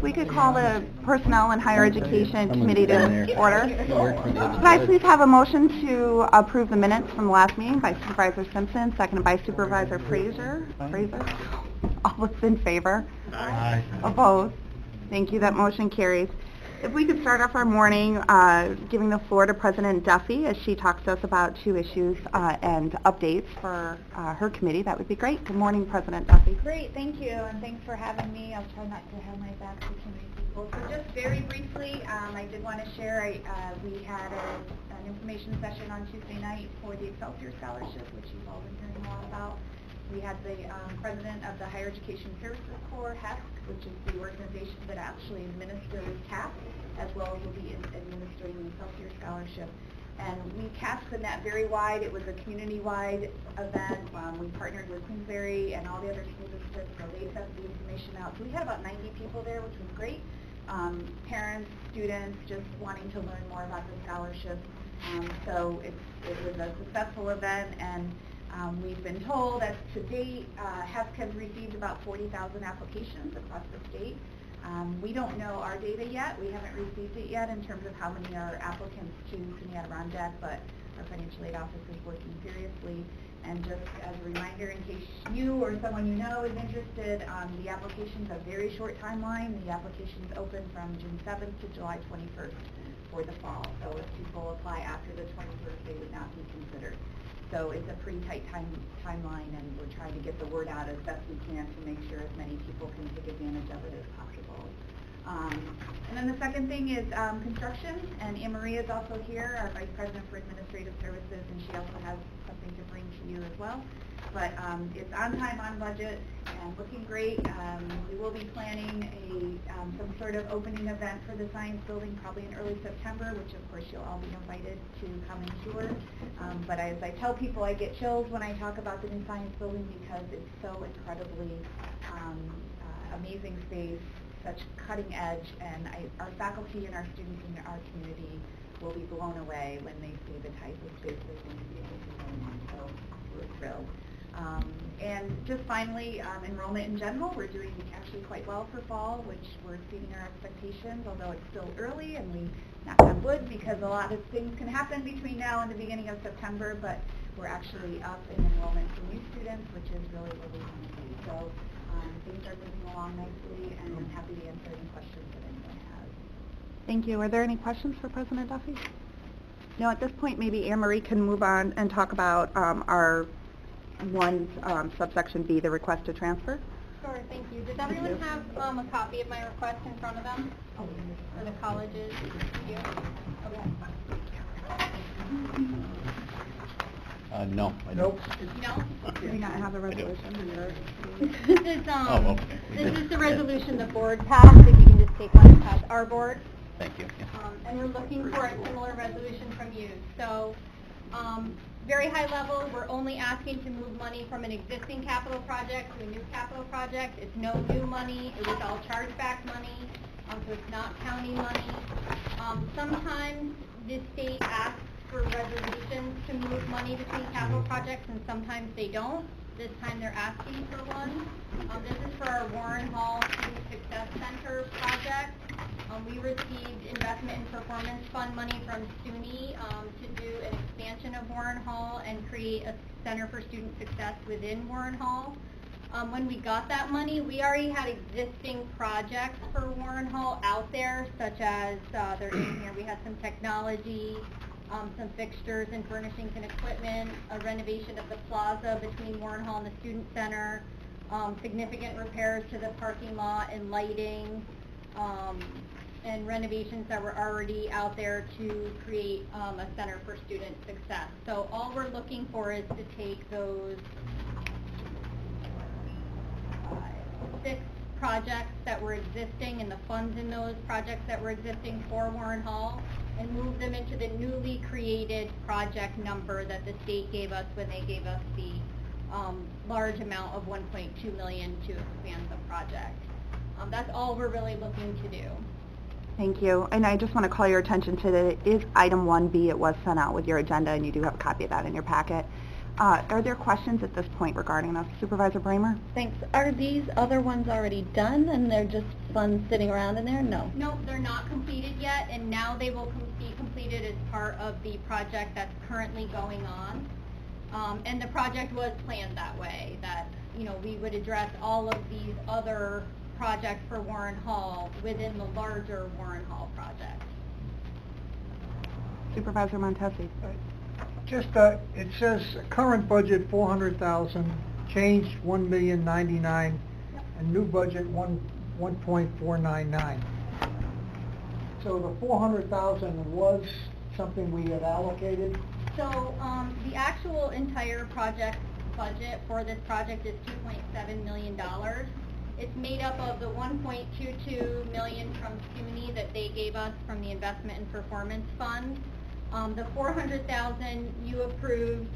We could call the Personnel and Higher Education Committee to order. Could I please have a motion to approve the minutes from the last meeting by Supervisor Simpson, seconded by Supervisor Fraser? All those in favor? Aye. Opposed? Thank you. That motion carries. If we could start off our morning giving the floor to President Duffy as she talks to us about two issues and updates for her committee, that would be great. Good morning, President Duffy. Great, thank you, and thanks for having me. I'll try not to have my back to too many people. So just very briefly, I did want to share, we had an information session on Tuesday night for the Excelsior Scholarship, which you've all been hearing a lot about. We had the president of the Higher Education Services Corps, HESC, which is the organization that actually administers CAP, as well as will be administering the Excelsior Scholarship. And we cast the net very wide. It was a community-wide event. We partnered with Queensberry and all the other school districts, so they sent the information out. So we had about 90 people there, which was great. Parents, students, just wanting to learn more about the scholarship. So it was a successful event, and we've been told that to date, HESC has received about 40,000 applications across the state. We don't know our data yet. We haven't received it yet in terms of how many are applicants to SUNY Adirondack, but our financial aid office is working seriously. And just as a reminder, in case you or someone you know is interested, the applications have a very short timeline. The applications open from June 7th to July 21st for the fall. So if people apply after the 21st, they would not be considered. So it's a pretty tight timeline, and we're trying to get the word out as best we can to make sure as many people can take advantage of it as possible. And then the second thing is construction, and Anne Marie is also here, our Vice President for Administrative Services, and she also has something to bring to you as well. But it's on time, on budget, and looking great. We will be planning some sort of opening event for the science building probably in early September, which of course you'll all be invited to come and tour. But as I tell people, I get chills when I talk about the new science building because it's so incredibly amazing space, such cutting edge, and our faculty and our students in our community will be blown away when they see the type of space they're going to be able to go in. So we're thrilled. And just finally, enrollment in general, we're doing actually quite well for fall, which we're exceeding our expectations, although it's still early, and we knock on wood because a lot of things can happen between now and the beginning of September, but we're actually up in enrollment for new students, which is really where we want to be. So things are moving along nicely, and I'm happy to answer any questions that anyone has. Thank you. Are there any questions for President Duffy? No, at this point, maybe Anne Marie can move on and talk about our subsection B, the request to transfer. Sure, thank you. Does everyone have a copy of my request in front of them? For the colleges? You? Okay. No, I don't. No? Do we not have a resolution? This is the resolution the board passed. If you can just take one and pass our board. Thank you. Yeah. And we're looking for a similar resolution from you. So, very high level, we're only asking to move money from an existing capital project to a new capital project. It's no new money. It was all chargeback money, so it's not county money. Sometimes the state asks for resolutions to move money between capital projects, and sometimes they don't. This time they're asking for one. This is for our Warren Hall Student Success Center project. We received investment and performance fund money from SUNY to do an expansion of Warren Hall and create a Center for Student Success within Warren Hall. When we got that money, we already had existing projects for Warren Hall out there, such as, they're in here, we had some technology, some fixtures and furnishings and equipment, a renovation of the plaza between Warren Hall and the Student Center, significant repairs to the parking lot and lighting, and renovations that were already out there to create a Center for Student Success. So all we're looking for is to take those 6 projects that were existing and the funds in those projects that were existing for Warren Hall and move them into the newly created project number that the state gave us when they gave us the large amount of $1.2 million to expand the project. That's all we're really looking to do. Thank you. And I just want to call your attention to that it is item 1B. It was sent out with your agenda, and you do have a copy of that in your packet. Are there questions at this point regarding this? Supervisor Bramer? Thanks. Are these other ones already done and they're just funds sitting around in there? No. No, they're not completed yet, and now they will be completed as part of the project that's currently going on. And the project was planned that way, that, you know, we would address all of these other projects for Warren Hall within the larger Warren Hall project. Supervisor Montesi? Just, it says current budget 400,000, changed 1,099,000, and new budget 1.499. So the 400,000 was something we had allocated. So the actual entire project budget for this project is $2.7 million. It's made up of the $1.22 million from SUNY that they gave us from the Investment and Performance Fund. The $400,000 you approved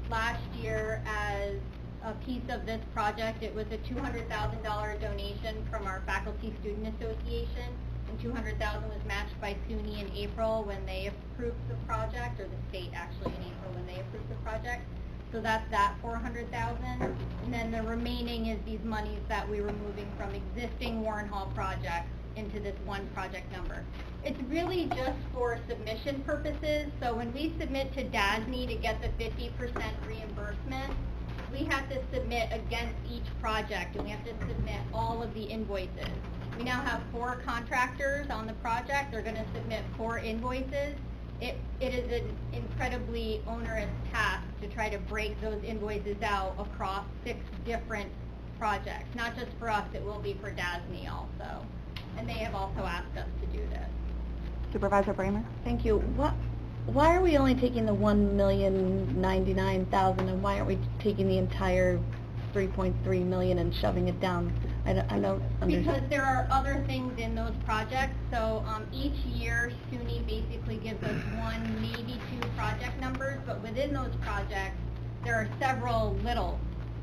last year as a piece of this project. It was a $200,000 donation from our Faculty Student Association, and $200,000 was matched by SUNY in April when they approved the project, or the state actually in April when they approved the project. So that's that $400,000, and then the remaining is these monies that we were moving from existing Warren Hall projects into this one project number. It's really just for submission purposes. So when we submit to DASNY to get the 50% reimbursement, we have to submit against each project, and we have to submit all of the invoices. We now have 4 contractors on the project. They're going to submit 4 invoices. It is an incredibly onerous task to try to break those invoices out across 6 different projects. Not just for us, it will be for DASNY also. And they have also asked us to do this. Supervisor Bramer? Thank you. Why are we only taking the 1,099,000 and why aren't we taking the entire 3.3 million and shoving it down? I don't understand. Because there are other things in those projects. So each year, SUNY basically gives us 1, maybe 2 project numbers, but within those projects, there are several little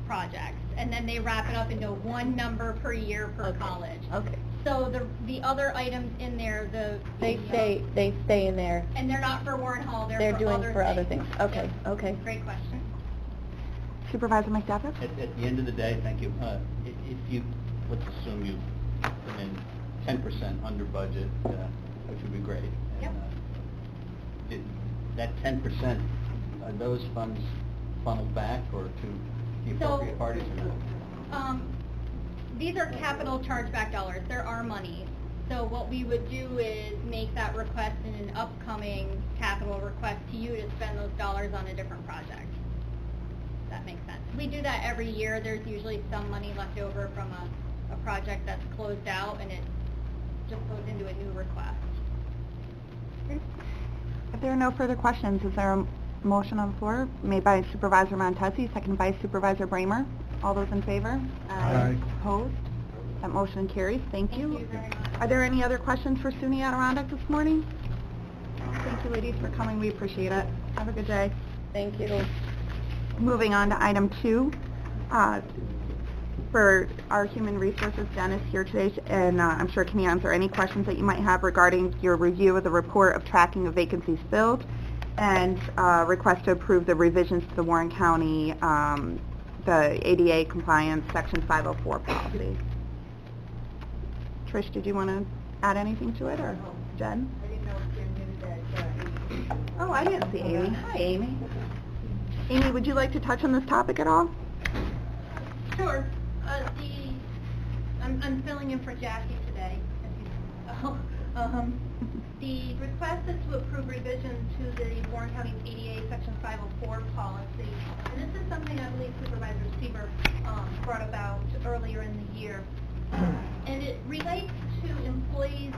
projects, and then they wrap it up into 1 number per year per college. Okay. So the other items in there, they stay in there. And they're not for Warren Hall, they're for doing other for other things. things. Okay, Yep. okay. Great question. Supervisor McDevitt? At the end of the day, thank you. If you, let's assume you come in 10% under budget, which would be great. Yep. And, that 10%, are those funds funneled back or to the appropriate parties or not? These are capital chargeback dollars. They're our money. So what we would do is make that request in an upcoming capital request to you to spend those dollars on a different project. That makes sense. We do that every year. There's usually some money left over from a project that's closed out, and it just goes into a new request. If there are no further questions, is there a motion on the floor made by Supervisor Montesi, seconded by Supervisor Bramer? All those in favor? Aye. Opposed? That motion carries. Thank you. Thank you very much. Are there any other questions for SUNY Adirondack this morning? Thank you, ladies, for coming. We appreciate it. Have a good day. Thank you. Moving on to item 2. For our Human Resources, Dennis here today, and I'm sure can answer any questions that you might have regarding your review of the report of tracking of vacancies filled, and request to approve the revisions to the Warren County the ADA compliance Section 504 policy. Trish, did you want to add anything to it, or Jen? I didn't know if you knew that. Oh, I didn't see Amy. Hi, Amy. Amy, would you like to touch on this topic at all? Sure. I'm filling in for Jackie today. The request is to approve revisions to the Warren County ADA Section 504 policy. And this is something I believe Supervisor Seaver brought about earlier in the year. And it relates to employees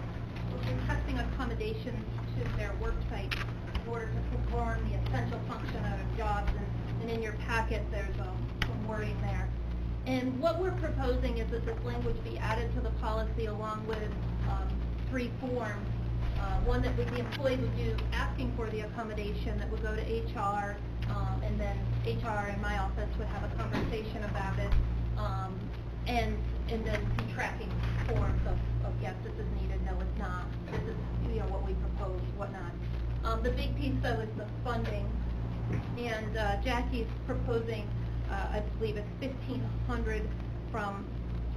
requesting accommodations to their work site in order to perform the essential function of their jobs. And in your packet, there's some wording there. And what we're proposing is that this language be added to the policy along with 3 forms. One that the employee would do asking for the accommodation that would go to HR, and then HR in my office would have a conversation about it, and then some tracking forms of yes, this is needed, no, it's not. This is what we propose, whatnot. The big piece though is the funding And Jackie's proposing, I believe it's 1,500 from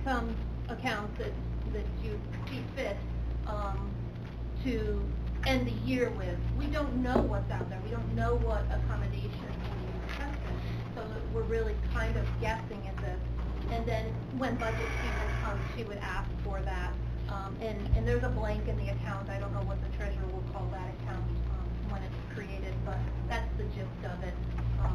some accounts that you see fit to end the year with. We don't know what's out there. We don't know what accommodation will be requested. So we're really kind of guessing at this. And then when budget season comes, she would ask for that. And there's a blank in the account. I don't know what the treasurer will call that account when it's created, but that's the gist of it.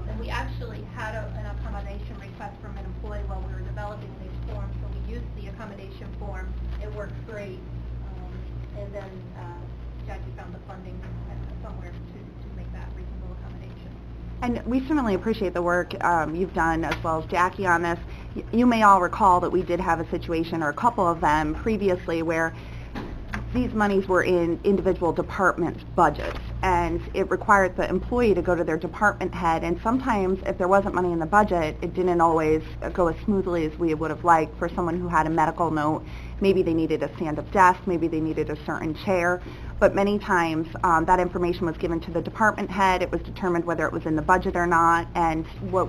And we actually had an accommodation request from an employee while we were developing these forms, so we used the accommodation form. It works great. And then Jackie found the funding somewhere to make that reasonable accommodation. And we certainly appreciate the work you've done, as well as Jackie, on this. You may all recall that we did have a situation, or a couple of them previously, where these monies were in individual department budgets, and it required the employee to go to their department head, and sometimes if there wasn't money in the budget, it didn't always go as smoothly as we would have liked. For someone who had a medical note, maybe they needed a stand-up desk, maybe they needed a certain chair, but many times that information was given to the department head. It was determined whether it was in the budget or not, and what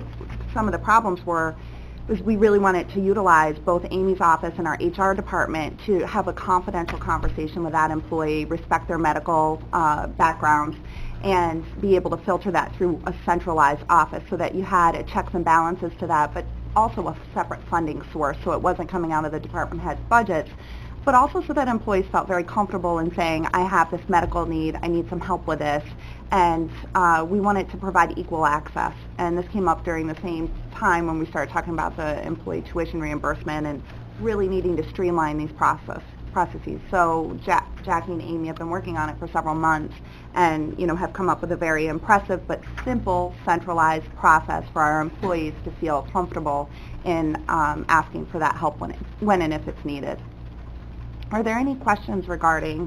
some of the problems were is we really wanted to utilize both Amy's office and our HR department to have a confidential conversation with that employee, respect their medical background, and be able to filter that through a centralized office so that you had a checks and balances to that, but also a separate funding source, so it wasn't coming out of the department head's budgets, but also so that employees felt very comfortable in saying, I have this medical need, I need some help with this, and we wanted to provide equal access. And this came up during the same time when we started talking about the employee tuition reimbursement and really needing to streamline these processes. So Jackie and Amy have been working on it for several months, and have come up with a very impressive but simple centralized process for our employees to feel comfortable in asking for that help when and if it's needed. Are there any questions regarding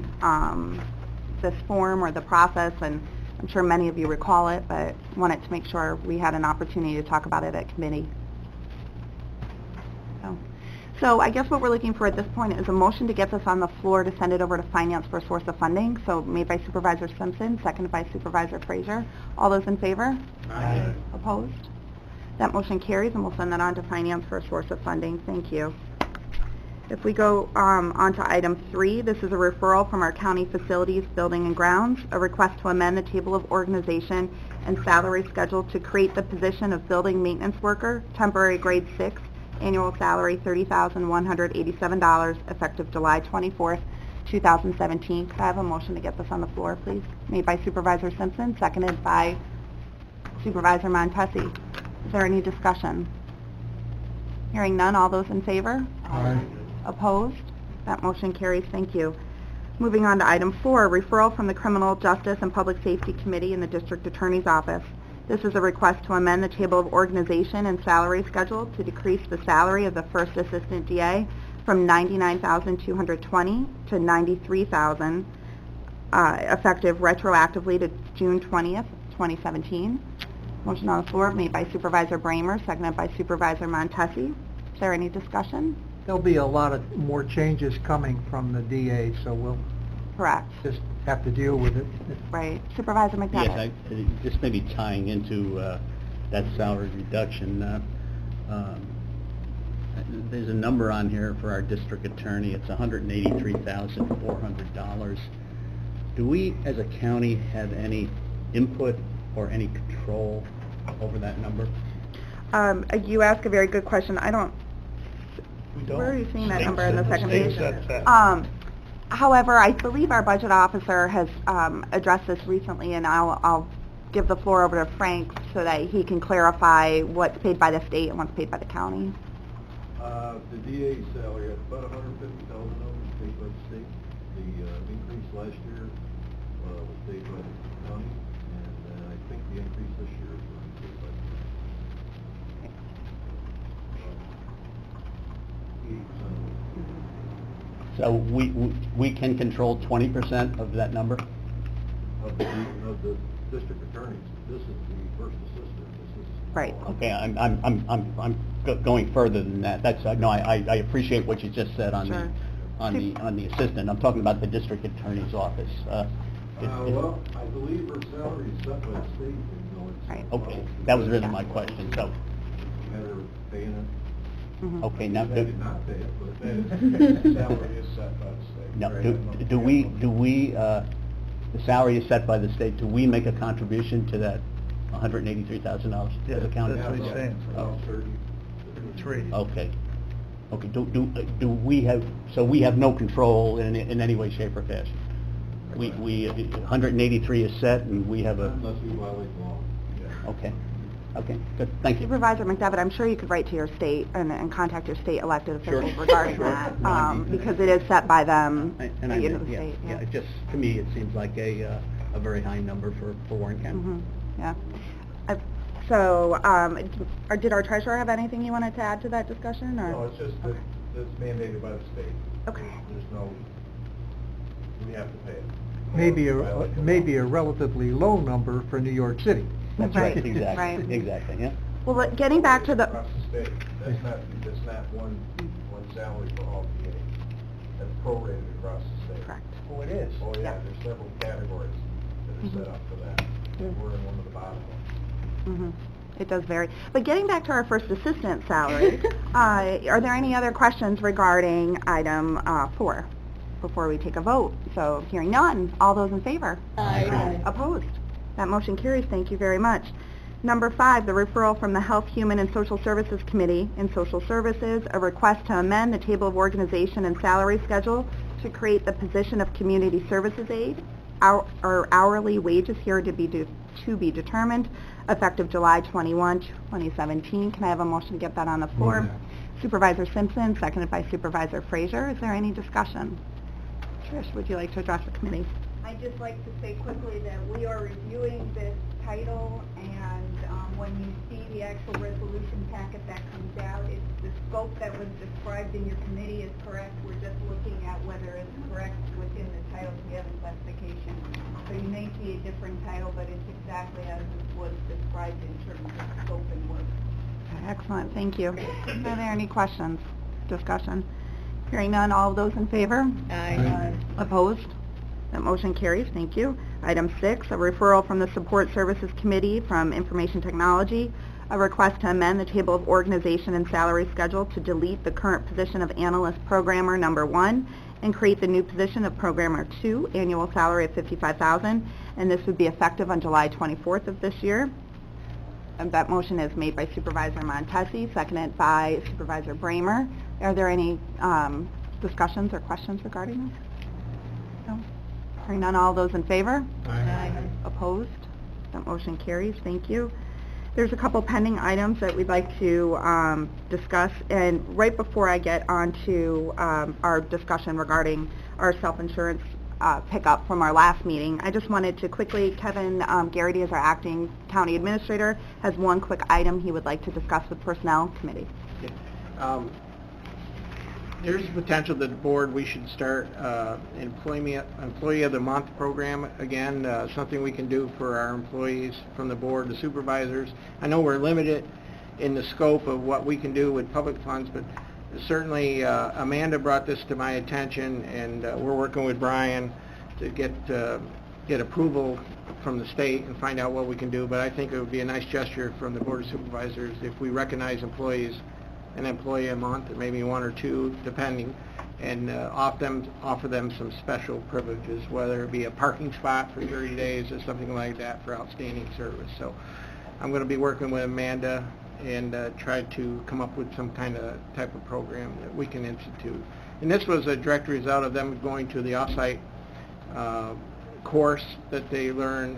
this form or the process? And I'm sure many of you recall it, but wanted to make sure we had an opportunity to talk about it at committee. So I guess what we're looking for at this point is a motion to get this on the floor to send it over to Finance for a source of funding. So made by Supervisor Simpson, seconded by Supervisor Frazier. All those in favor? Aye. Opposed? That motion carries, and we'll send that on to Finance for a source of funding. Thank you. If we go on to item 3, this is a referral from our county facilities, building and grounds, a request to amend the table of organization and salary schedule to create the position of building maintenance worker, temporary grade 6, annual salary $30,187, effective July 24th, 2017. Could I have a motion to get this on the floor, please? Made by Supervisor Simpson, seconded by Supervisor Montesi. Is there any discussion? Hearing none, all those in favor? Aye. Opposed? That motion carries. Thank you. Moving on to item 4, referral from the Criminal Justice and Public Safety Committee in the District Attorney's Office. This is a request to amend the table of organization and salary schedule to decrease the salary of the First Assistant DA from $99,220 to $93,000, effective retroactively to June 20th, 2017. Motion on the floor made by Supervisor Bramer, seconded by Supervisor Montesi. Is there any discussion? There'll be a lot of more changes coming from the DA, so we'll Correct. just have to deal with it. Right. Supervisor McDevitt. Yes, just maybe tying into that salary reduction. There's a number on here for our district attorney. It's $183,400. Do we, as a county, have any input or any control over that number? You ask a very good question. I don't... We don't. Where are you seeing that State number in the set- second state page? sets that. However, I believe our budget officer has addressed this recently, and I'll give the floor over to Frank so that he can clarify what's paid by the state and what's paid by the county. The DA's salary, about $150,000 paid by the state. The increase last year was paid by the county, and I think the increase this year is paid by the state. So we can control 20% of that number? Of the district attorneys. This is the first assistant. This is Right. Okay, I'm going further than that. That's no, I appreciate what you just said on Sure. the assistant. I'm talking about the district attorney's office. well, I believe her salary is set by the state, Right. Okay, that was really my question, so, Better paying it. Mhm. okay, now, They did not pay it, but the salary is set by the state. now, do we, the salary is set by the state, do we make a contribution to that $183,000 Yeah, to the county? that's what he's saying. Oh. 3. Okay. Okay, do we have, so we have no control in any way, shape, or fashion? We 183 is set, and we have a... Unless we violate the law. Yeah. Okay, okay, good, thank you. Supervisor McDevitt, I'm sure you could write to your state and contact your state elected Sure. officials regarding Sure. that, No, I mean- because it is set by them, And I the mean, state. yeah, it just, to me, it seems like a very high number for Warren County. Mhm, yeah. So, did our treasurer have anything you wanted to add to that discussion, or? No, it's just that it's mandated by the state. Okay. There's no, we have to pay it. Maybe a relatively low number for New York City. That's right, Right, exactly, right. exactly, yeah. Well, but getting back to the, Across the state, that's not one salary for all VA. That's prorated across the state. correct. Oh, it is? Oh, yeah, Yeah. there's several categories that are set up for that. And we're in one of the bottom ones. Mhm. It does vary. But getting back to our first assistant salary, are there any other questions regarding item 4 before we take a vote? So hearing none, all those in favor? Aye. Opposed? That motion carries. Thank you very much. Number 5, the referral from the Health, Human, and Social Services Committee in Social Services, a request to amend the table of organization and salary schedule to create the position of community services aide. Our hourly wages here to be determined, effective July 21, 2017. Can I have a motion to get that on the floor? Supervisor Simpson, seconded by Supervisor Frazier. Is there any discussion? Trish, would you like to address the committee? I'd just like to say quickly that we are reviewing this title, and when you see the actual resolution packet that comes out, it's the scope that was described in your committee is correct. We're just looking at whether it's correct within the title to have a classification. So you may see a different title, but it's exactly as it was described in terms of scope and work. Excellent, thank you. Are there any questions, discussion? Hearing none, all of those in favor? Aye. Opposed? That motion carries, thank you. Item 6, a referral from the Support Services Committee from Information Technology, a request to amend the table of organization and salary schedule to delete the current position of Analyst Programmer number 1 and create the new position of Programmer 2, annual salary of $55,000, and this would be effective on July 24th of this year. And that motion is made by Supervisor Montesi, seconded by Supervisor Bramer. Are there any discussions or questions regarding this? No? Hearing none, all those in favor? Aye. Opposed? That motion carries, thank you. There's a couple pending items that we'd like to discuss, and right before I get on to our discussion regarding our self-insurance pickup from our last meeting, I just wanted to quickly, Kevin Garrity, as our acting county administrator, has one quick item he would like to discuss with Personnel Committee. There's a potential that the board, we should start Employee of the Month program again, something we can do for our employees from the board, the supervisors. I know we're limited in the scope of what we can do with public funds, but certainly Amanda brought this to my attention, and we're working with Brian to get approval from the state and find out what we can do. But I think it would be a nice gesture from the Board of Supervisors if we recognize employees, an employee a month, or maybe 1 or 2, depending, and offer them some special privileges, whether it be a parking spot for 30 days or something like that for outstanding service. So I'm going to be working with Amanda and try to come up with some kind of type of program that we can institute. And this was a direct result of them going to the off-site course that they learn,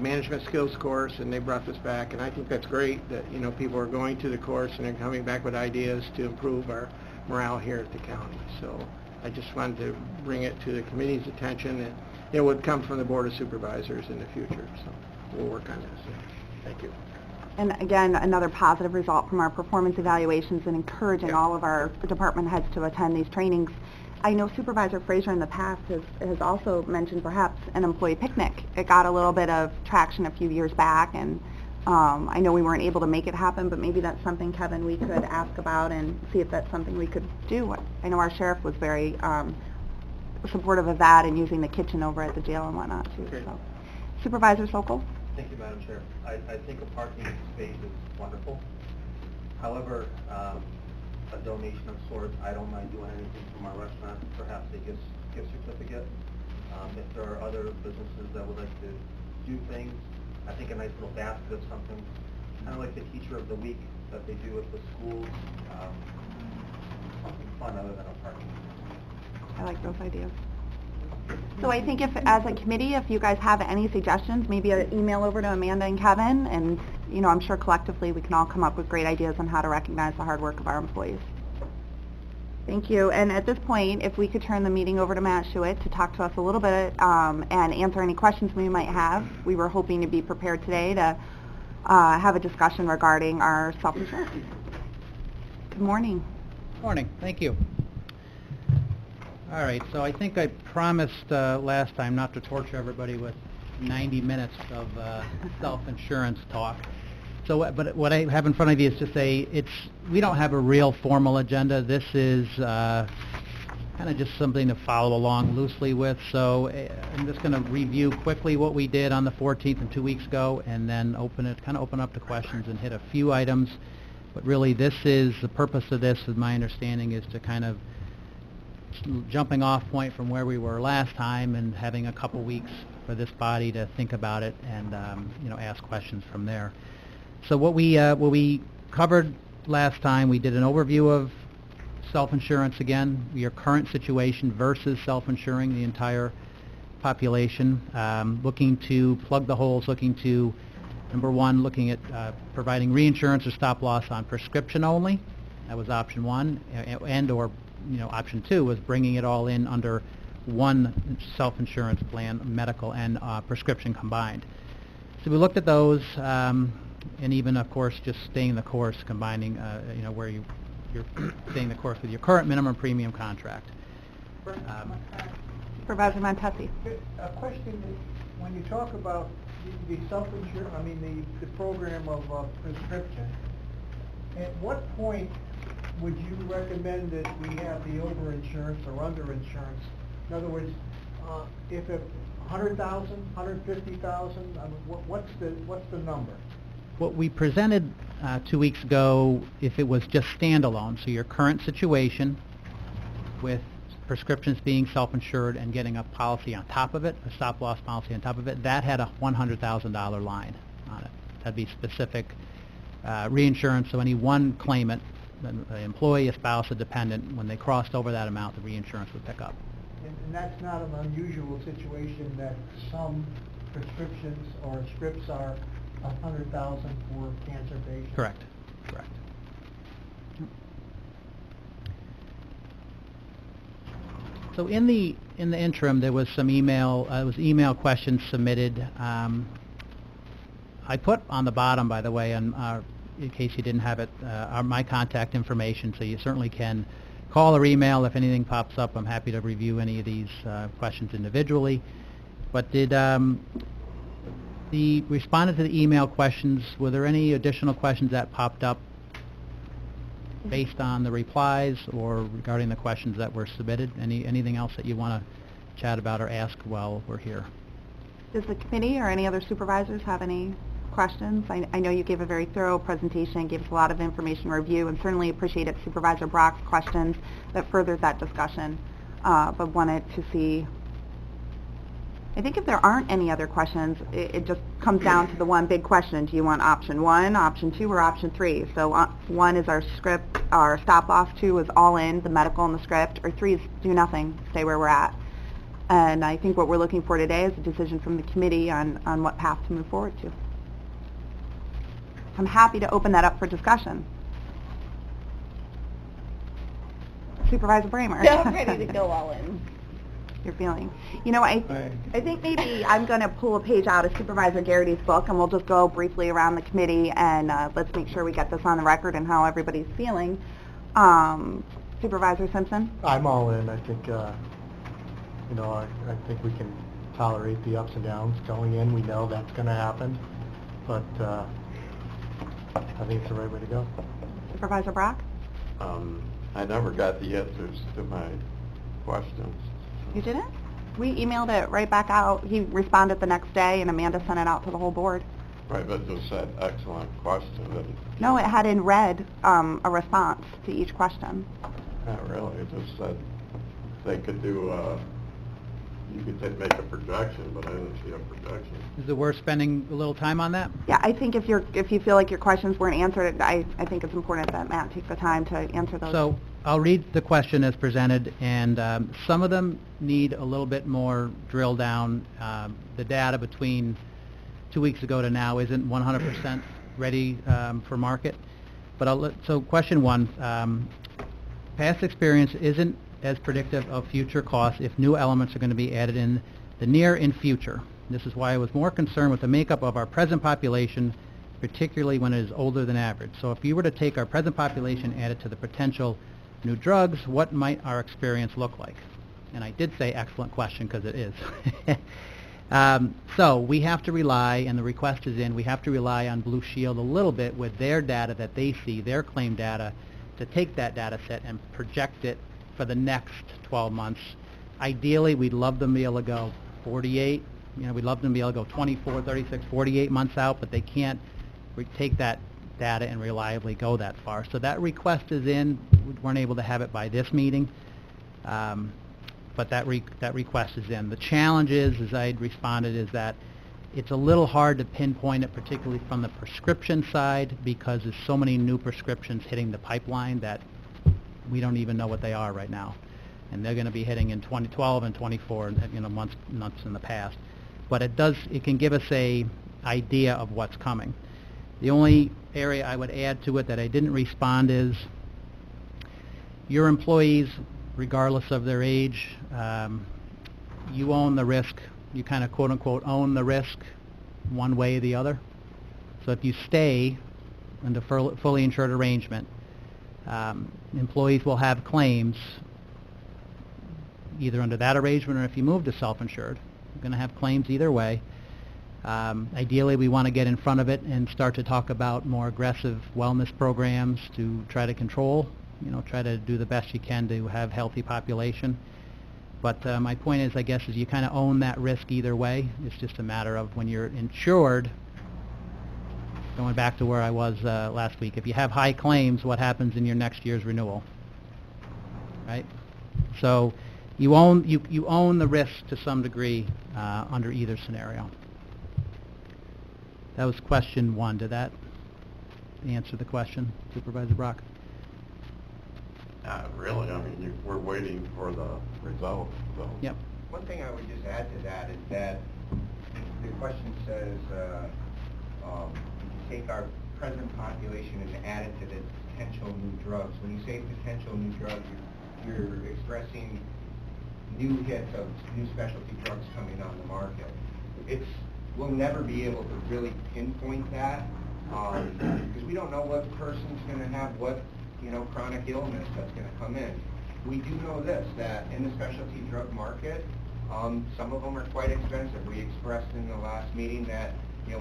management skills course, and they brought this back, and I think that's great that, people are going to the course and they're coming back with ideas to improve our morale here at the county. So I just wanted to bring it to the committee's attention, and it would come from the Board of Supervisors in the future, so we'll work on this. Thank you. And again, another positive result from our performance evaluations and encouraging all of our department heads to attend these trainings. I know Supervisor Frazier in the past has also mentioned perhaps an employee picnic. It got a little bit of traction a few years back, and I know we weren't able to make it happen, but maybe that's something, Kevin, we could ask about and see if that's something we could do. I know our sheriff was very supportive of that and using the kitchen over at the jail and whatnot too. Okay. So. Supervisor Sokol? Thank you, Madam Chair. I think a parking space is wonderful. However, a donation of sorts, I don't mind doing anything from our restaurant, perhaps a gift certificate. If there are other businesses that would like to do things, I think a nice little basket of something, kind of like the Teacher of the Week that they do at the schools, something fun other than a parking. I like those ideas. So I think if, as a committee, if you guys have any suggestions, maybe an email over to Amanda and Kevin, and, you know, I'm sure collectively we can all come up with great ideas on how to recognize the hard work of our employees. Thank you. And at this point, if we could turn the meeting over to Matt Schuett to talk to us a little bit and answer any questions we might have. We were hoping to be prepared today to have a discussion regarding our self-insurance. Good morning. Morning. Thank you. All right, so I think I promised last time not to torture everybody with 90 minutes of self-insurance talk. So, but what I have in front of you is just we don't have a real formal agenda. This is kind of just something to follow along loosely with. So I'm just going to review quickly what we did on the 14th and 2 weeks ago, and then open up to questions and hit a few items. But really, the purpose of this, is my understanding, is to kind of jumping off point from where we were last time and having a couple weeks for this body to think about it and ask questions from there. So what we covered last time, we did an overview of self-insurance again, your current situation versus self-insuring the entire population, looking to plug the holes, looking to, number one, looking at providing reinsurance or stop loss on prescription only. That was option one, and/or option two was bringing it all in under one self-insurance plan, medical and prescription combined. So we looked at those, and even, of course, just staying the course, combining, where you're staying the course with your current minimum premium contract. Supervisor Montesi. A question, when you talk about the self-insurance, the program of prescription, at what point would you recommend that we have the overinsurance or underinsurance? In other words, if it's 100,000, 150,000, what's the number? What we presented 2 weeks ago, if it was just standalone, so your current situation with prescriptions being self-insured and getting a policy on top of it, a stop-loss policy on top of it, that had a $100,000 line on it. That'd be specific reinsurance, so any one claimant, an employee, a spouse, a dependent, when they crossed over that amount, the reinsurance would pick up. And that's not an unusual situation that some prescriptions or scripts are 100,000 for cancer patients? Correct. So in the interim, there was some email questions submitted. I put on the bottom, by the way, in case you didn't have it, my contact information, so you certainly can call or email if anything pops up. I'm happy to review any of these questions individually. But responded to the email questions, were there any additional questions that popped up based on the replies or regarding the questions that were submitted? Anything else that you want to chat about or ask while we're here? Does the committee or any other supervisors have any questions? I know you gave a very thorough presentation, gave us a lot of information to review, and certainly appreciated Supervisor Brock's questions that furthered that discussion, but wanted to see. I think if there aren't any other questions, it just comes down to the one big question. Do you want option 1, option 2, or option 3? So 1 is our script, our stop loss, 2 is all in, the medical and the script, or 3 is do nothing, stay where we're at. And I think what we're looking for today is a decision from the committee on what path to move forward to. I'm happy to open that up for discussion. Supervisor Bramer. Yeah, I'm ready to go all in. You're feeling. I think maybe I'm going to pull a page out of Supervisor Garrity's book, and we'll just go briefly around the committee, and let's make sure we get this on the record and how everybody's feeling. Supervisor Simpson? I'm all in. I think, I think we can tolerate the ups and downs going in. We know that's going to happen, but I think it's the right way to go. Supervisor Brock? I never got the answers to my questions. You didn't? We emailed it right back out. He responded the next day, and Amanda sent it out to the whole board. Right, but just said excellent question. And No, it had in red a response to each question. not really. It just said they could do, you could make a projection, but I didn't see a projection. Is it worth spending a little time on that? Yeah, I think if you feel like your questions weren't answered, I think it's important that Matt take the time to answer those. So I'll read the question as presented, and some of them need a little bit more drill down. The data between 2 weeks ago to now isn't 100% ready for market. But so question one, past experience isn't as predictive of future costs if new elements are going to be added in the near and future. This is why I was more concerned with the makeup of our present population, particularly when it is older than average. So if you were to take our present population, add it to the potential new drugs, what might our experience look like? And I did say excellent question because it is. So we have to rely, and the request is in, we have to rely on Blue Shield a little bit with their data that they see, their claim data, to take that data set and project it for the next 12 months. Ideally, we'd love them to be able to go 48, we'd love them to be able to go 24, 36, 48 months out, but they can't take that data and reliably go that far. So that request is in. We weren't able to have it by this meeting, but that request is in. The challenge is, as I had responded, is that it's a little hard to pinpoint it, particularly from the prescription side, because there's so many new prescriptions hitting the pipeline that we don't even know what they are right now. And they're going to be hitting in 2012 and 24, months in the past. But it can give us a idea of what's coming. The only area I would add to it that I didn't respond is your employees, regardless of their age, you own the risk. You kind of quote-unquote own the risk one way or the other. So if you stay in the fully insured arrangement, employees will have claims either under that arrangement or if you move to self-insured. You're going to have claims either way. Ideally, we want to get in front of it and start to talk about more aggressive wellness programs to try to control, try to do the best you can to have healthy population. But my point is, I guess, is you kind of own that risk either way. It's just a matter of when you're insured, going back to where I was last week, if you have high claims, what happens in your next year's renewal, right? So you own the risk to some degree under either scenario. That was question one. Did that answer the question, Supervisor Brock? Really, we're waiting for the results. So. Yep. One thing I would just add to that is that the question says, if you take our present population and add it to the potential new drugs. When you say potential new drugs, you're expressing new hits of new specialty drugs coming on the market. We'll never be able to really pinpoint that because we don't know what person's going to have what chronic illness that's going to come in. We do know this, that in the specialty drug market, some of them are quite expensive. We expressed in the last meeting that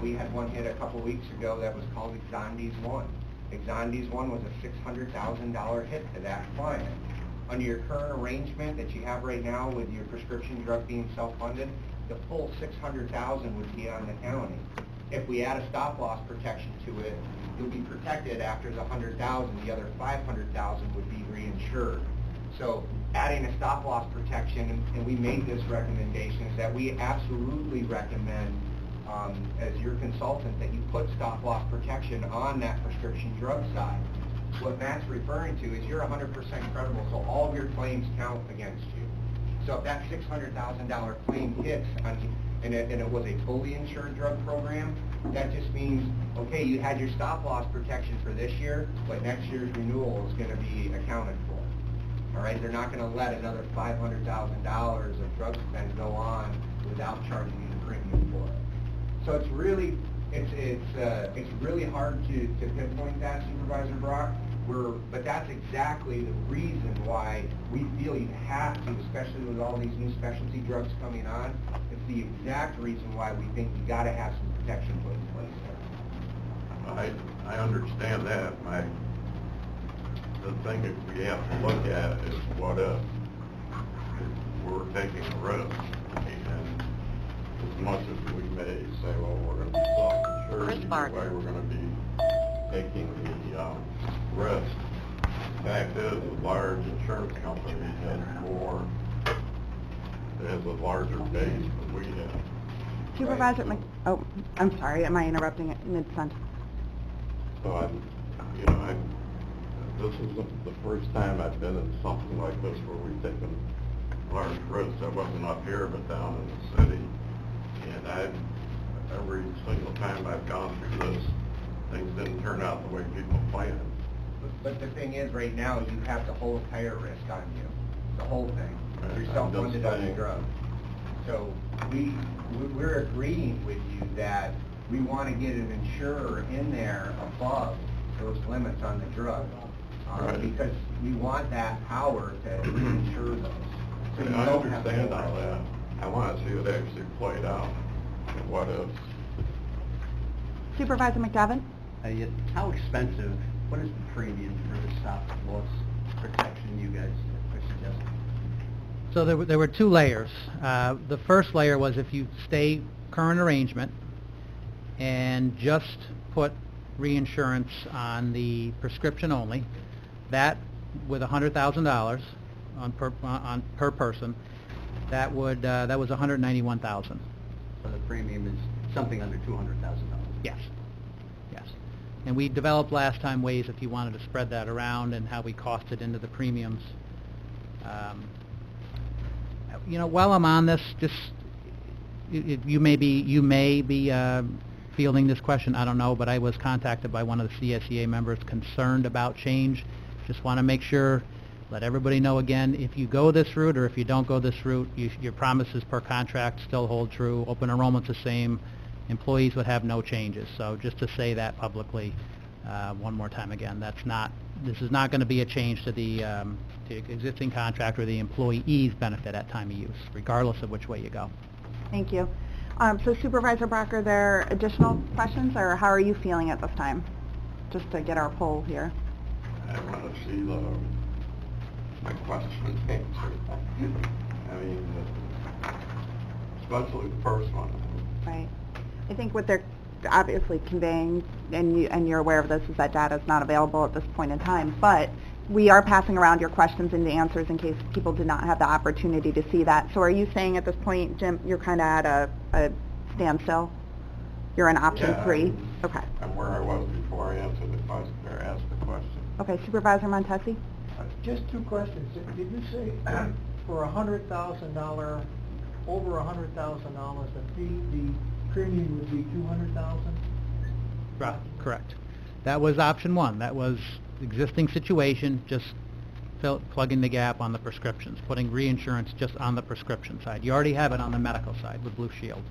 we had one hit a couple weeks ago that was called Exondes 1. Exondes 1 was a $600,000 hit to that client. Under your current arrangement that you have right now with your prescription drug being self-funded, the full $600,000 would be on the county. If we add a stop-loss protection to it, you'll be protected after the $100,000. The other $500,000 would be reinsured. So adding a stop-loss protection, and we made this recommendation, is that we absolutely recommend, as your consultant, that you put stop-loss protection on that prescription drug side. What Matt's referring to is you're 100% credible, so all of your claims count against you. So if that $600,000 claim hits, and it was a fully insured drug program, that just means, okay, you had your stop-loss protection for this year, but next year's renewal is going to be accounted for. All right, they're not going to let another $500,000 of drug spend go on without charging you the premium for it. So it's really hard to pinpoint that, Supervisor Brock. But that's exactly the reason why we feel you have to, especially with all these new specialty drugs coming on. It's the exact reason why we think you got to have some protection put in place there. I understand that. The thing that we have to look at is what if we're taking a risk. as much as we may say, well, we're going to be self-insured, either way we're going to be taking the risk. The fact is, a large insurance company has a larger base than we have. Supervisor oh, I'm sorry, am I interrupting it mid-sentence? So this is the first time I've been in something like this where we've taken large risks. I wasn't up here, but down in the city. And every single time I've gone through this, things didn't turn out the way people planned. But the thing is, right now, you have the whole entire risk on you, the whole thing. Right. You're self-funded on the drug. So we're agreeing with you that we want to get an insurer in there above those limits on the drug. Right. Because we want that power to insure those. So you I don't have to understand go all that. I want to see it actually played out. And what if? Supervisor McDevitt? How expensive, what is the premium for the stop loss protection you guys are suggesting? So there were two layers. The first layer was if you stay current arrangement and just put reinsurance on the prescription only, that with $100,000 on per person, that was $191,000. So the premium is something under $200,000? Yes. Yes. And we developed last time ways if you wanted to spread that around and how we costed into the premiums. While I'm on this, just you may be fielding this question, I don't know, but I was contacted by one of the CSEA members concerned about change. Just want to make sure, let everybody know again, if you go this route or if you don't go this route, your promises per contract still hold true. Open enrollment's the same. Employees would have no changes. So just to say that publicly one more time again, this is not going to be a change to the existing contract or the employee's benefit at time of use, regardless of which way you go. Thank you. So Supervisor Brock, are there additional questions, or how are you feeling at this time? Just to get our poll here. I want to see my questions answered. I mean, especially the first one. Right. I think what they're obviously conveying, and you're aware of this, is that data is not available at this point in time. But we are passing around your questions and the answers in case people did not have the opportunity to see that. So are you saying at this point, Jim, you're kind of at a standstill? You're in option 3? Okay. I'm where I was before I answered the question, or asked the question. Okay, Supervisor Montesi? Just two questions. Did you say for $100,000, over $100,000, the premium would be $200,000? Right. Correct. That was option 1. That was existing situation, just plugging the gap on the prescriptions, putting reinsurance just on the prescription side. You already have it on the medical side with Blue Shield.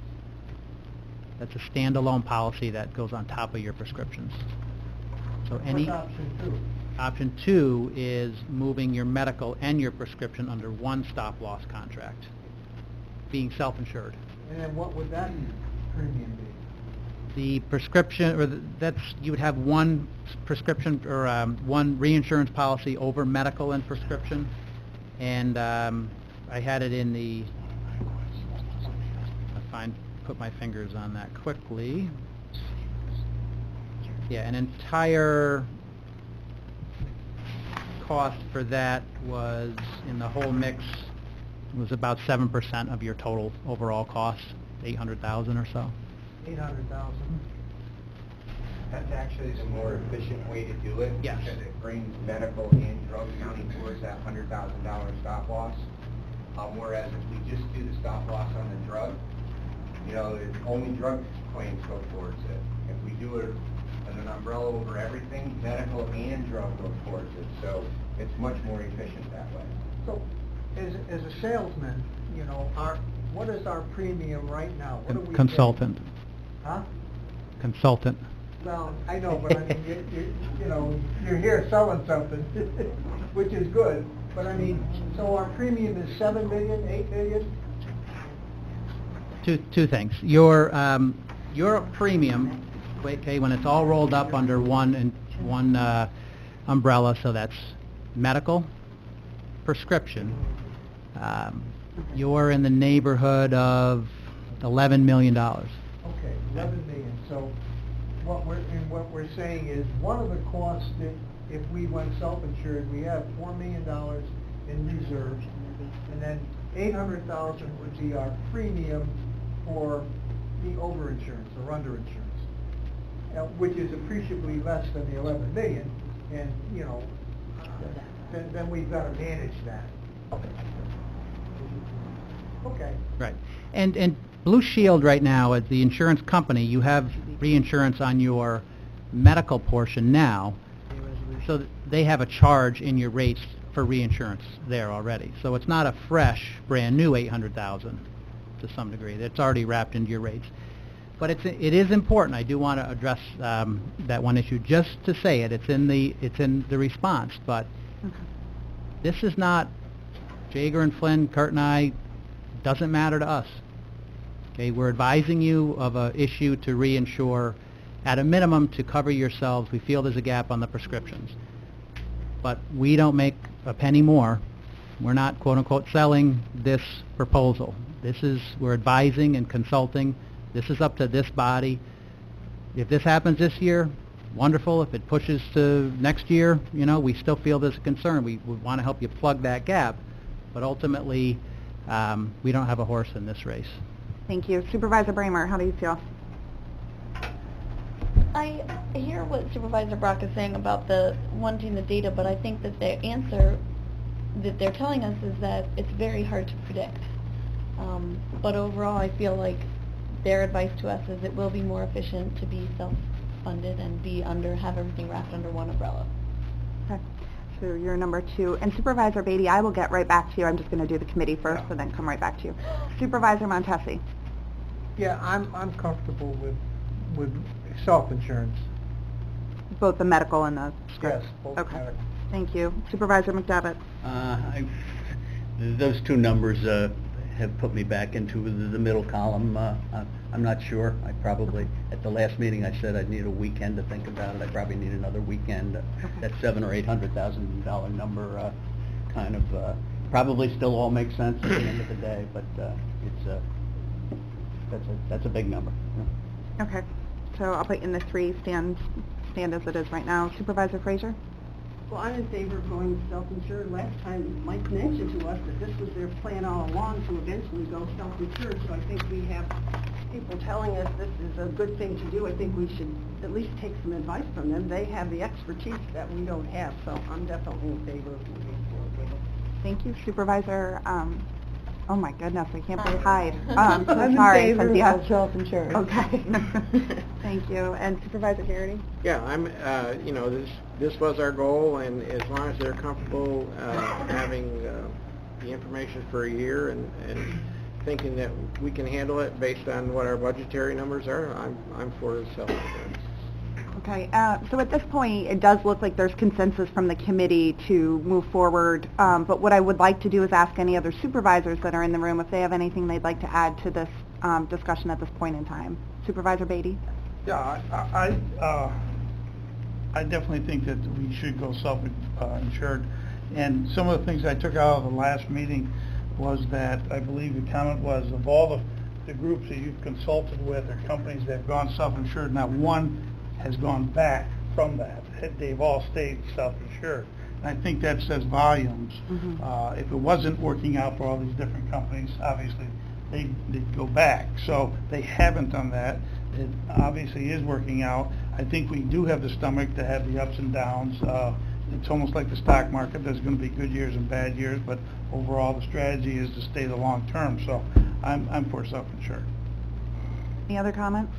That's a standalone policy that goes on top of your prescriptions. So What's option 2? Option 2 is moving your medical and your prescription under one stop-loss contract, being self-insured. And then what would that premium be? The prescription, or you would have one prescription or one reinsurance policy over medical and prescription, and I had it in the. Put my fingers on that quickly. Yeah, an entire cost for that was in the whole mix was about 7% of your total overall cost, $800,000 or so. $800,000. That's actually the more efficient way to do it. Yes. Because it brings medical and drug counting towards that $100,000 stop loss. Whereas if we just do the stop loss on the drug, only drug claims go towards it. If we do it as an umbrella over everything, medical and drug go towards it. So it's much more efficient that way. So, as a salesman, what is our premium right now? What are we Consultant. paying? Huh? Consultant. Well, I know, but I mean, you're here selling something, which is good. But I mean, so our premium is $7 million, $8 million? Two things. Your premium, okay, when it's all rolled up under one umbrella, so that's medical, prescription. You're in the neighborhood of $11 million. Okay, 11 million. So what we're saying is one of the costs that if we went self-insured, we have $4 million in reserves, and then 800,000 would be our premium for the overinsurance or underinsurance, which is appreciably less than the 11 million, and you know, then we've got to manage that. Okay. Right. And Blue Shield right now, as the insurance company, you have reinsurance on your medical portion now, so they have a charge in your rates for reinsurance there already. So it's not a fresh, brand new 800,000 to some degree. It's already wrapped into your rates. But it is important. I do want to address that one issue just to say it. It's in the response, but this is not Jager and Flynn, Kurt and I. Doesn't matter to us. Okay, we're advising you of an issue to reinsure at a minimum to cover yourselves. We feel there's a gap on the prescriptions, but we don't make a penny more. We're not quote unquote selling this proposal. We're advising and consulting. This is up to this body. If this happens this year, wonderful. If it pushes to next year, you know, we still feel there's a concern. We want to help you plug that gap, but ultimately, we don't have a horse in this race. Thank you. Supervisor Bramer, how do you feel? I hear what Supervisor Brock is saying about wanting the data, but I think that their answer that they're telling us is that it's very hard to predict. But overall, I feel like their advice to us is it will be more efficient to be self-funded and have everything wrapped under one umbrella. Okay. So you're number 2. And Supervisor Beatty, I will get right back to you. I'm just going to do the committee first and then come right back to you. Supervisor Montesi. Yeah, I'm comfortable with self-insurance. Both the medical and the script? Yes, both okay. medical. Thank you. Supervisor McDevitt. Those two numbers have put me back into the middle column. I'm not sure. I probably, at the last meeting, I said I'd need a weekend to think about it. I probably need another weekend. That $700,000 or $800,000 number kind of probably still all makes sense at the end of the day, but that's a big number. Yeah. Okay. So I'll put in the 3 stand as it is right now. Supervisor Frazier? Well, I'm in favor of going self-insured. Last time, Mike mentioned to us that this was their plan all along to eventually go self-insured, so I think we have people telling us this is a good thing to do. I think we should at least take some advice from them. They have the expertise that we don't have, so I'm definitely in favor of moving forward with it. Thank you. Supervisor, oh my goodness, I can't believe Hyde. I'm so I'm sorry, in favor Cynthia. of self-insurance. Okay. Thank you. And Supervisor Garrity? Yeah, I'm, you know, this was our goal, and as long as they're comfortable having the information for a year and thinking that we can handle it based on what our budgetary numbers are, I'm for self-insurance. Okay, so at this point, it does look like there's consensus from the committee to move forward, but what I would like to do is ask any other supervisors that are in the room if they have anything they'd like to add to this discussion at this point in time. Supervisor Beatty? Yeah, I definitely think that we should go self-insured. And some of the things I took out of the last meeting was that I believe the comment was of all the groups that you've consulted with or companies that have gone self-insured, not one has gone back from that. They've all stayed self-insured. And I think that says volumes. Mm-hmm. If it wasn't working out for all these different companies, obviously they'd go back. So they haven't done that. It obviously is working out. I think we do have the stomach to have the ups and downs. It's almost like the stock market. There's going to be good years and bad years, but overall the strategy is to stay the long term. So I'm for self-insured. Any other comments?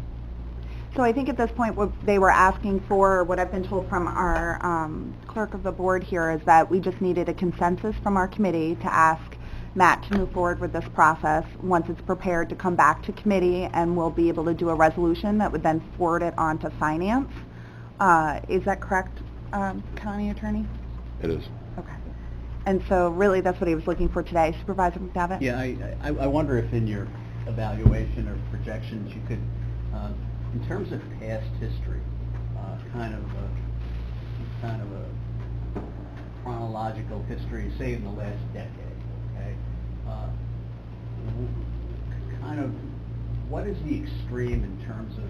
So I think at this point what they were asking for, what I've been told from our clerk of the board here, is that we just needed a consensus from our committee to ask Matt to move forward with this process. Once it's prepared, to come back to committee, and we'll be able to do a resolution that would then forward it on to finance. Is that correct, County Attorney? It is. Okay. And so really that's what he was looking for today. Supervisor McDevitt? Yeah, I wonder if in your evaluation or projections you could, in terms of past history, kind of a chronological history, say in the last decade, okay? Kind of what is the extreme in terms of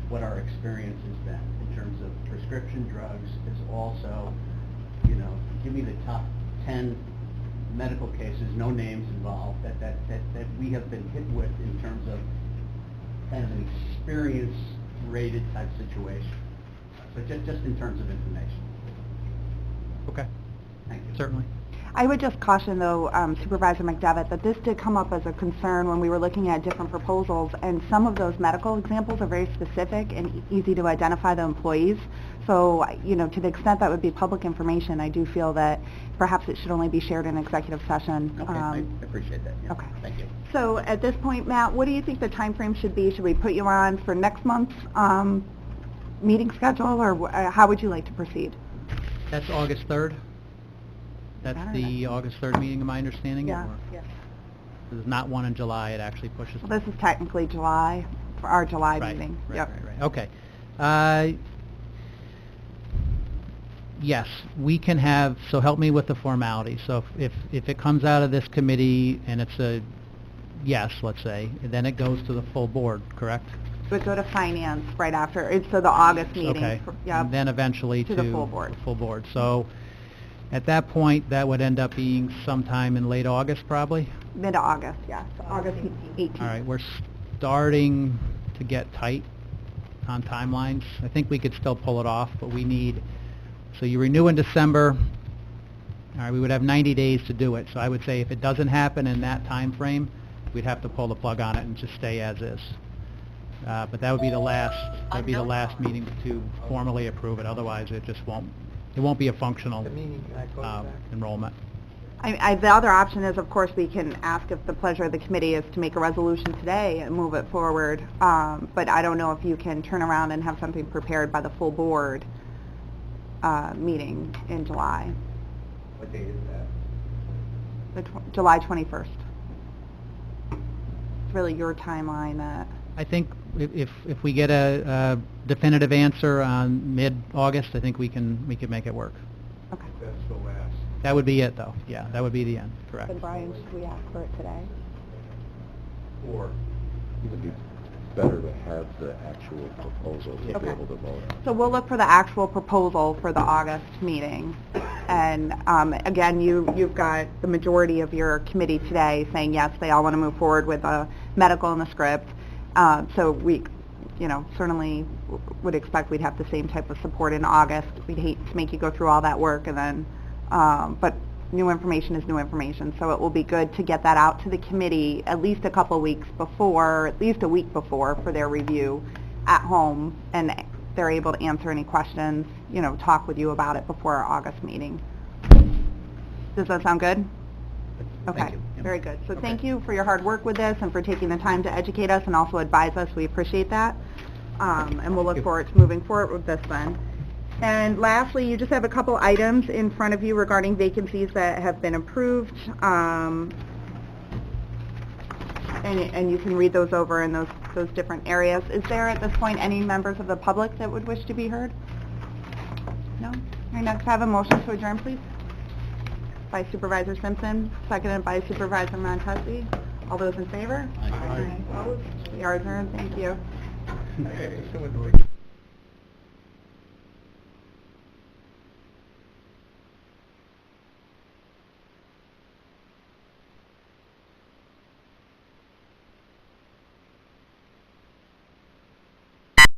what our experience has been, in terms of prescription drugs, is also, you know, give me the top 10 medical cases, no names involved, that we have been hit with in terms of kind of an experience-rated type situation. But just in terms of information. Okay. Thank you. Certainly. I would just caution, though, Supervisor McDevitt, that this did come up as a concern when we were looking at different proposals, and some of those medical examples are very specific and easy to identify the employees. So, you know, to the extent that would be public information, I do feel that perhaps it should only be shared in executive session. Okay, I appreciate that. Yeah. Okay. Thank you. So at this point, Matt, what do you think the time frame should be? Should we put you on for next month's meeting schedule, or how would you like to proceed? That's August 3rd? That's I don't the know. August 3rd meeting, am I understanding it? Yeah. or- Yeah. There's not one in July, it actually pushes. Well, this is technically July, for our July meeting. Right, Yep. right. Okay. Yes, we can have, so help me with the formality. So if it comes out of this committee and it's a yes, let's say, then it goes to the full board, correct? It would go to finance right after, it's the August meeting. Okay. Yep. And then eventually To the full board. Full board. So at that point, that would end up being sometime in late August, probably? Mid-August, yes, August 18th. All right, we're starting to get tight on timelines. I think we could still pull it off, but we need, so you renew in December, all right, we would have 90 days to do it. So I would say if it doesn't happen in that time frame, we'd have to pull the plug on it and just stay as is. But that would be the last meeting to formally approve it. Otherwise, it just won't be a functional enrollment. The other option is, of course, we can ask if the pleasure of the committee is to make a resolution today and move it forward. But I don't know if you can turn around and have something prepared by the full board meeting in July. What date is that? July 21st. It's really your timeline that... I think if we get a definitive answer on mid-August, I think we can make it work. Okay. That's the last. That would be it, though. Yeah, that would be the end. Correct. Then Brian, should we ask for it today? Or It would be better to have the actual proposal to be Okay. able to vote. So we'll look for the actual proposal for the August meeting. And again, you've got the majority of your committee today saying yes, they all want to move forward with a medical and the script. So we, certainly would expect we'd have the same type of support in August. We'd hate to make you go through all that work and then, but new information is new information. So it will be good to get that out to the committee at least a couple weeks before, at least a week before, for their review at home, and they're able to answer any questions, talk with you about it before our August meeting. Does that sound good? Okay, Thank you. Yep. very good. So Okay. thank you for your hard work with this and for taking the time to educate us and also advise us. We appreciate that. And we'll look forward to moving forward with this then. And lastly, you just have a couple items in front of you regarding vacancies that have been approved. And you can read those over in those different areas. Is there at this point any members of the public that would wish to be heard? No? All right, next have a motion to adjourn, please. By Supervisor Simpson, seconded by Supervisor Montesi. All those in favor? Aye. Opposed? We are adjourned. Thank you. Okay.